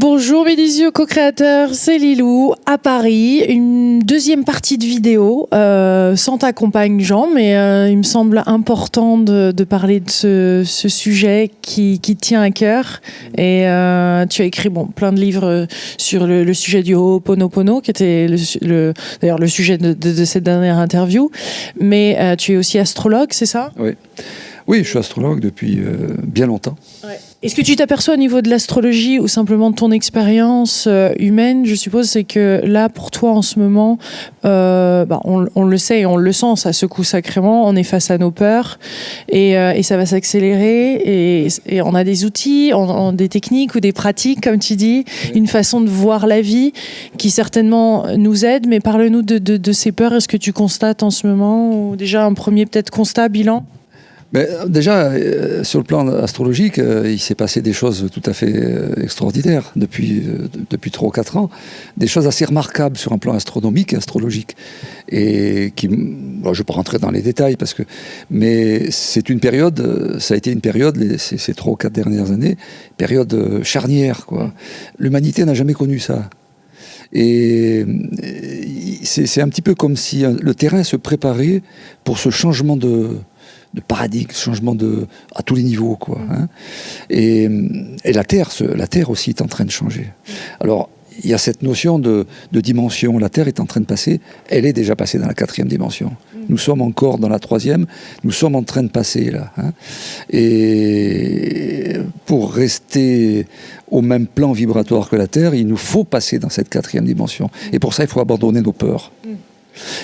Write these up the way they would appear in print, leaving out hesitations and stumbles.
Bonjour mes yeux co-créateurs, c'est Lilou à Paris. Une deuxième partie de vidéo sans ta compagne Jean, mais il me semble important de parler de ce sujet qui tient à cœur. Et tu as écrit plein de livres sur le sujet du Ho'oponopono, qui était d'ailleurs le sujet de cette dernière interview. Mais tu es aussi astrologue, c'est ça ? Oui. Oui, je suis astrologue depuis bien longtemps. Ouais. Est-ce que tu t'aperçois au niveau de l'astrologie ou simplement de ton expérience humaine, je suppose, c'est que là, pour toi, en ce moment, on le sait et on le sent, ça secoue sacrément, on est face à nos peurs et ça va s'accélérer et on a des outils, des techniques ou des pratiques, comme tu dis, une façon de voir la vie qui certainement nous aide, mais parle-nous de ces peurs, est-ce que tu constates en ce moment, ou déjà un premier peut-être constat, bilan ? Mais déjà, sur le plan astrologique, il s'est passé des choses tout à fait extraordinaires depuis 3 ou 4 ans. Des choses assez remarquables sur un plan astronomique et astrologique. Et qui, je ne vais pas rentrer dans les détails, mais c'est une période, ça a été une période, ces 3 ou 4 dernières années, période charnière, quoi. L'humanité n'a jamais connu ça. Et c'est un petit peu comme si le terrain se préparait pour ce changement de paradigme, changement à tous les niveaux, quoi. Hein. Et la Terre aussi est en train de changer. Alors, il y a cette notion de dimension. La Terre est en train de passer, elle est déjà passée dans la 4e dimension. Nous sommes encore dans la 3e, nous sommes en train de passer, là. Hein. Et pour rester au même plan vibratoire que la Terre, il nous faut passer dans cette 4e dimension. Et pour ça, il faut abandonner nos peurs.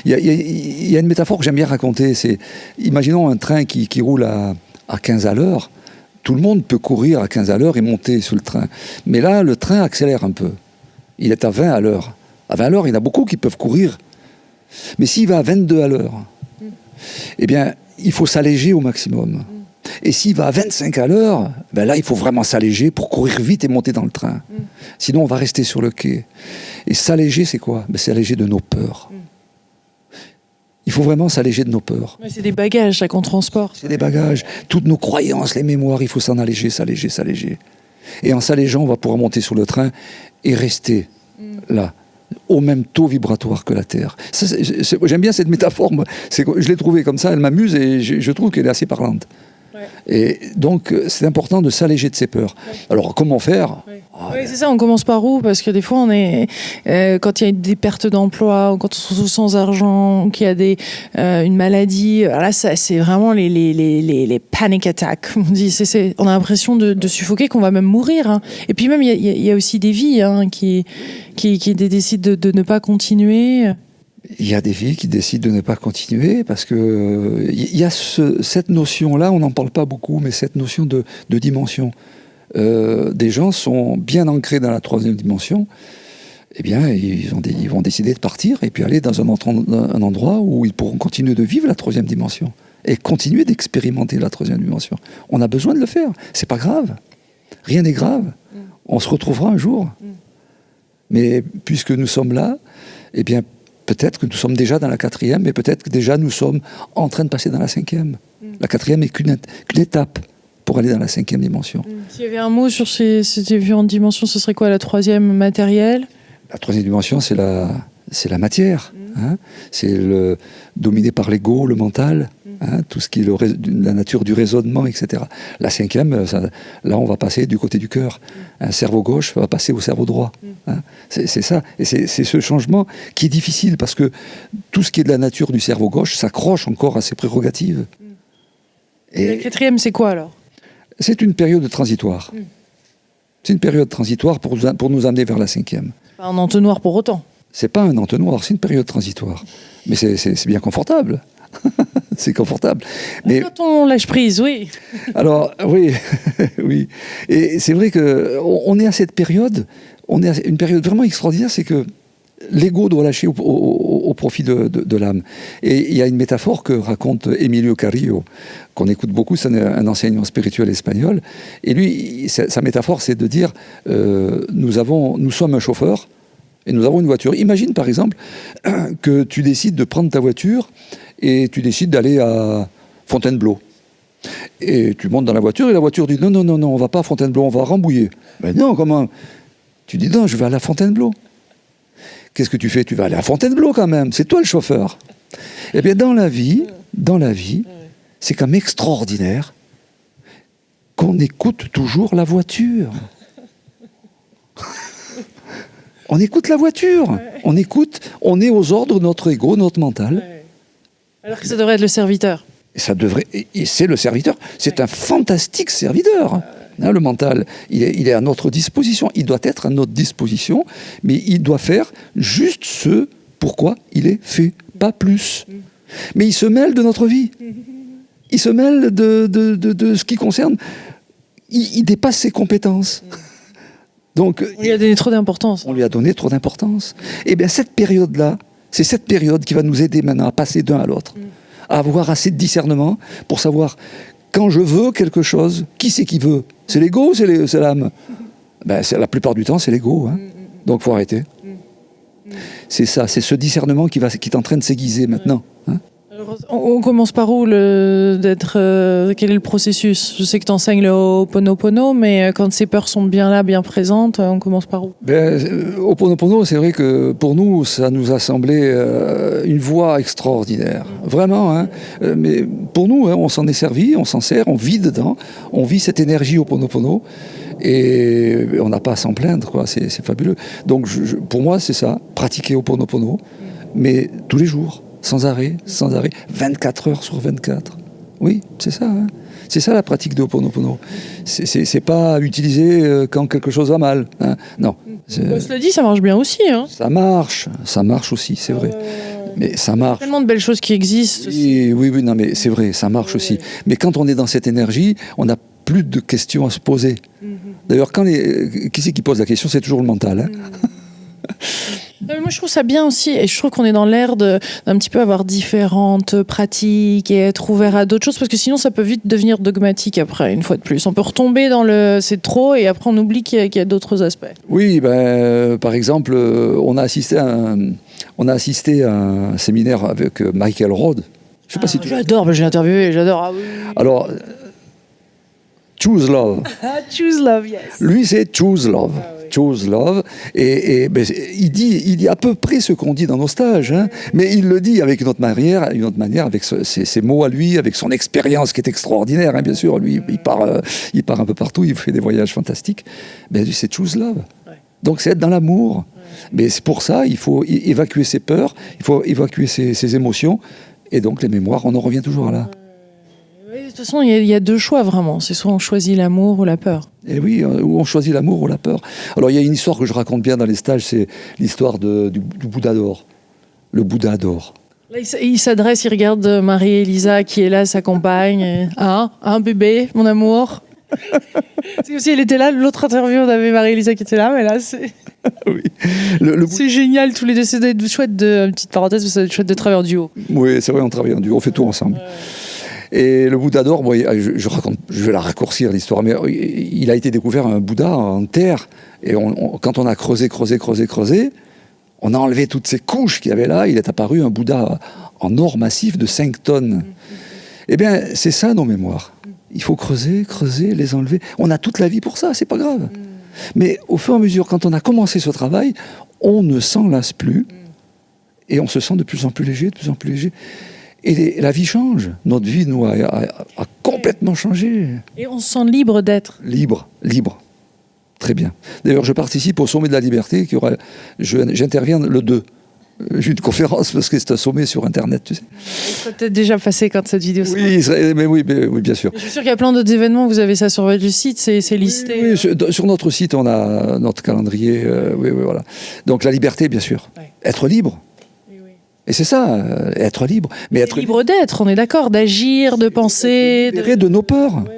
Il y a une métaphore que j'aime bien raconter, c'est, imaginons un train qui roule à 15 à l'heure, tout le monde peut courir à 15 à l'heure et monter sur le train. Mais là, le train accélère un peu. Il est à 20 à l'heure. À 20 à l'heure, il y en a beaucoup qui peuvent courir. Mais s'il va à 22 à l'heure, eh bien, il faut s'alléger au maximum. Et s'il va à 25 à l'heure, ben là, il faut vraiment s'alléger pour courir vite et monter dans le train. Sinon, on va rester sur le quai. Et s'alléger, c'est quoi ? Ben, c'est alléger de nos peurs. Il faut vraiment s'alléger de nos peurs. Mais c'est des bagages, ça, qu'on transporte. C'est des bagages. Toutes nos croyances, les mémoires, il faut s'en alléger, s'alléger, s'alléger. Et en s'allégeant, on va pouvoir monter sur le train et rester là, au même taux vibratoire que la Terre. J'aime bien cette métaphore. Je l'ai trouvée comme ça, elle m'amuse et je trouve qu'elle est assez parlante. Ouais. Et donc, c'est important de s'alléger de ses peurs. Ouais. Alors, comment faire ? Oui, c'est ça, on commence par où ? Parce que des fois, on est, quand il y a des pertes d'emploi, ou quand on se retrouve sans argent, ou qu'il y a une maladie, là, c'est vraiment les panic attacks. On dit, on a l'impression de suffoquer, qu'on va même mourir. Hein. Et puis même, il y a aussi des vies qui décident de ne pas continuer. Il y a des vies qui décident de ne pas continuer parce que il y a cette notion-là, on n'en parle pas beaucoup, mais cette notion de dimension. Des gens sont bien ancrés dans la 3e dimension, eh bien, ils vont décider de partir et puis aller dans un endroit où ils pourront continuer de vivre la 3e dimension et continuer d'expérimenter la 3e dimension. On a besoin de le faire, c'est pas grave. Rien n'est grave. On se retrouvera un jour. Mais puisque nous sommes là, eh bien, peut-être que nous sommes déjà dans la 4e, mais peut-être que déjà nous sommes en train de passer dans la 5e. La 4e est qu'une étape pour aller dans la 5e dimension. S'il y avait un mot sur ces différentes dimensions, ce serait quoi, la 3e matérielle ? La 3e dimension, c'est la matière. Hein, c'est dominé par l'ego, le mental, hein, tout ce qui est la nature du raisonnement, etc. La 5e, là, on va passer du côté du cœur. Un cerveau gauche va passer au cerveau droit. Hein, c'est ça. Et c'est ce changement qui est difficile parce que tout ce qui est de la nature du cerveau gauche s'accroche encore à ses prérogatives. Et la 4e, c'est quoi alors ? C'est une période transitoire. C'est une période transitoire pour nous amener vers la 5e. Pas un entonnoir pour autant. C'est pas un entonnoir, c'est une période transitoire. Mais c'est bien confortable. C'est confortable. Mais quand on lâche prise, oui. Alors, oui, oui. Et c'est vrai qu'on est à cette période, on est à une période vraiment extraordinaire, c'est que l'ego doit lâcher au profit de l'âme. Et il y a une métaphore que raconte Emilio Carrillo, qu'on écoute beaucoup, c'est un enseignant spirituel espagnol. Et lui, sa métaphore, c'est de dire, nous sommes un chauffeur, et nous avons une voiture. Imagine par exemple que tu décides de prendre ta voiture et tu décides d'aller à Fontainebleau. Et tu montes dans la voiture et la voiture dit non, on va pas à Fontainebleau, on va à Rambouillet. Mais non, comment ? Tu dis non, je vais aller à Fontainebleau. Qu'est-ce que tu fais? Tu vas aller à Fontainebleau quand même, c'est toi le chauffeur. Eh bien dans la vie, c'est quand même extraordinaire qu'on écoute toujours la voiture. On écoute la voiture, on est aux ordres de notre ego, notre mental. Alors que ça devrait être le serviteur. Et c'est le serviteur, c'est un fantastique serviteur. Hein, le mental, il est à notre disposition, il doit être à notre disposition, mais il doit faire juste ce pourquoi il est fait, pas plus. Mais il se mêle de notre vie, il se mêle de ce qui concerne, il dépasse ses compétences. Donc, on lui a donné trop d'importance. On lui a donné trop d'importance. Et bien cette période-là, c'est cette période qui va nous aider maintenant à passer d'un à l'autre, à avoir assez de discernement pour savoir quand je veux quelque chose, qui c'est qui veut? C'est l'ego ou c'est l'âme? Ben, la plupart du temps, c'est l'ego. Hein. Donc il faut arrêter. C'est ça, c'est ce discernement qui est en train de s'aiguiser maintenant. Hein. Alors, on commence par où quel est le processus? Je sais que tu enseignes le Ho'oponopono, mais quand ces peurs sont bien là, bien présentes, on commence par où? Ho'oponopono, c'est vrai que pour nous, ça nous a semblé une voie extraordinaire. Vraiment, hein. Mais pour nous, hein, on s'en est servi, on s'en sert, on vit dedans, on vit cette énergie Ho'oponopono, et on n'a pas à s'en plaindre, quoi. C'est fabuleux. Donc pour moi, c'est ça, pratiquer Ho'oponopono, mais tous les jours. Sans arrêt, 24 heures sur 24. Oui, c'est ça. Hein. C'est ça la pratique de Ho'oponopono. C'est pas utiliser quand quelque chose va mal. Hein. Non. Cela dit, ça marche bien aussi. Hein. Ça marche aussi, c'est vrai. Mais ça marche. Il y a tellement de belles choses qui existent. Oui, non, mais c'est vrai, ça marche aussi. Mais quand on est dans cette énergie, on n'a plus de questions à se poser. D'ailleurs, qui c'est qui pose la question? C'est toujours le mental. Hein. Moi, je trouve ça bien aussi, et je trouve qu'on est dans l'ère d'un petit peu avoir différentes pratiques et être ouvert à d'autres choses, parce que sinon, ça peut vite devenir dogmatique après, une fois de plus. On peut retomber dans c'est trop, et après, on oublie qu'il y a d'autres aspects. Oui, par exemple, on a assisté à un séminaire avec Michael Rode. Je sais pas si tu... J'adore, j'ai interviewé, j'adore. Ah, oui. Alors, Choose Love. Choose Love, yes. Lui, c'est Choose Love. Ah, oui. Choose Love. Et il dit à peu près ce qu'on dit dans nos stages, hein, mais il le dit avec une autre manière avec ses mots à lui, avec son expérience qui est extraordinaire, hein, bien sûr. Lui, il part un peu partout, il fait des voyages fantastiques. Mais lui, c'est Choose Love. Ouais. Donc, c'est être dans l'amour. Ouais. Mais c'est pour ça, il faut évacuer ses peurs, il faut évacuer ses émotions, et donc les mémoires, on en revient toujours là. De toute façon, il y a deux choix vraiment. C'est soit on choisit l'amour ou la peur. Et oui, ou on choisit l'amour ou la peur. Alors il y a une histoire que je raconte bien dans les stages, c'est l'histoire du Bouddha d'or. Le Bouddha d'or. Là, il s'adresse, il regarde Marie-Élisa qui est là, sa compagne. Un bébé, mon amour. C'est comme si elle était là. L'autre interview, on avait Marie-Élisa qui était là, mais là, c'est... Oui. C'est génial, tous les deux. C'est chouette une petite parenthèse, c'est chouette de travailler en duo. Oui, c'est vrai, on travaille en duo, on fait tout ensemble. Et le Bouddha d'or, je vais la raccourcir l'histoire, mais il a été découvert un Bouddha en terre. Et quand on a creusé, on a enlevé toutes ces couches qu'il y avait là. Il est apparu un Bouddha en or massif de 5 tonnes. Eh bien, c'est ça nos mémoires. Il faut creuser, les enlever. On a toute la vie pour ça, c'est pas grave. Mais au fur et à mesure, quand on a commencé ce travail, on ne s'en lasse plus. Et on se sent de plus en plus léger. Et la vie change. Notre vie, nous, a complètement changé. Et on se sent libre d'être. Libre. Très bien. D'ailleurs, je participe au Sommet de la Liberté. J'interviens le 2. J'ai une conférence parce que c'est un sommet sur Internet, tu sais. Ça peut-être déjà passé quand cette vidéo sera... Oui, bien sûr. Je suis sûr qu'il y a plein d'autres événements, vous avez ça sur votre site, c'est listé. Oui, sur notre site, on a notre calendrier. Oui, voilà. Donc la liberté, bien sûr. Ouais. Être libre. Et c'est ça, être libre. Mais être libre d'être, on est d'accord, d'agir, de penser. Libéré de nos peurs. Oui.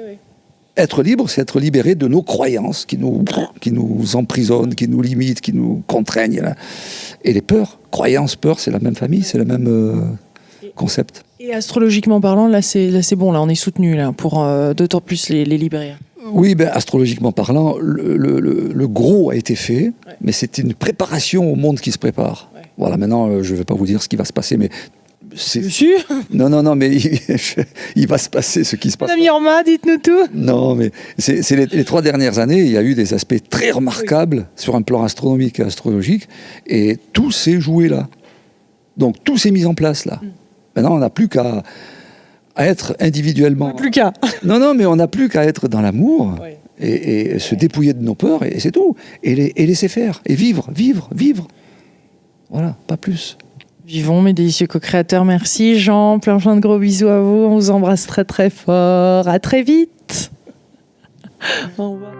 Être libre, c'est être libéré de nos croyances qui nous emprisonnent, qui nous limitent, qui nous contraignent. Là. Et les peurs, croyances, peurs, c'est la même famille, c'est le même concept. Et astrologiquement parlant, là c'est bon, là on est soutenu là, pour d'autant plus les libérer. Oui, astrologiquement parlant, le gros a été fait, mais c'est une préparation au monde qui se prépare. Ouais. Voilà, maintenant, je ne vais pas vous dire ce qui va se passer, mais Dessus. Non, mais il va se passer ce qui se passe. Madame Yorma, dites-nous tout. Non, mais c'est les 3 dernières années, il y a eu des aspects très remarquables sur un plan astronomique et astrologique, et tout s'est joué là. Donc tout s'est mis en place là. Maintenant, on n'a plus qu'à être individuellement. Plus qu'à. Non, mais on n'a plus qu'à être dans l'amour et se dépouiller de nos peurs, et c'est tout. Et laisser faire, et vivre. Voilà, pas plus. Vivons, mes délicieux co-créateurs. Merci Jean, plein de gros bisous à vous. On vous embrasse très très fort. À très vite. Au revoir.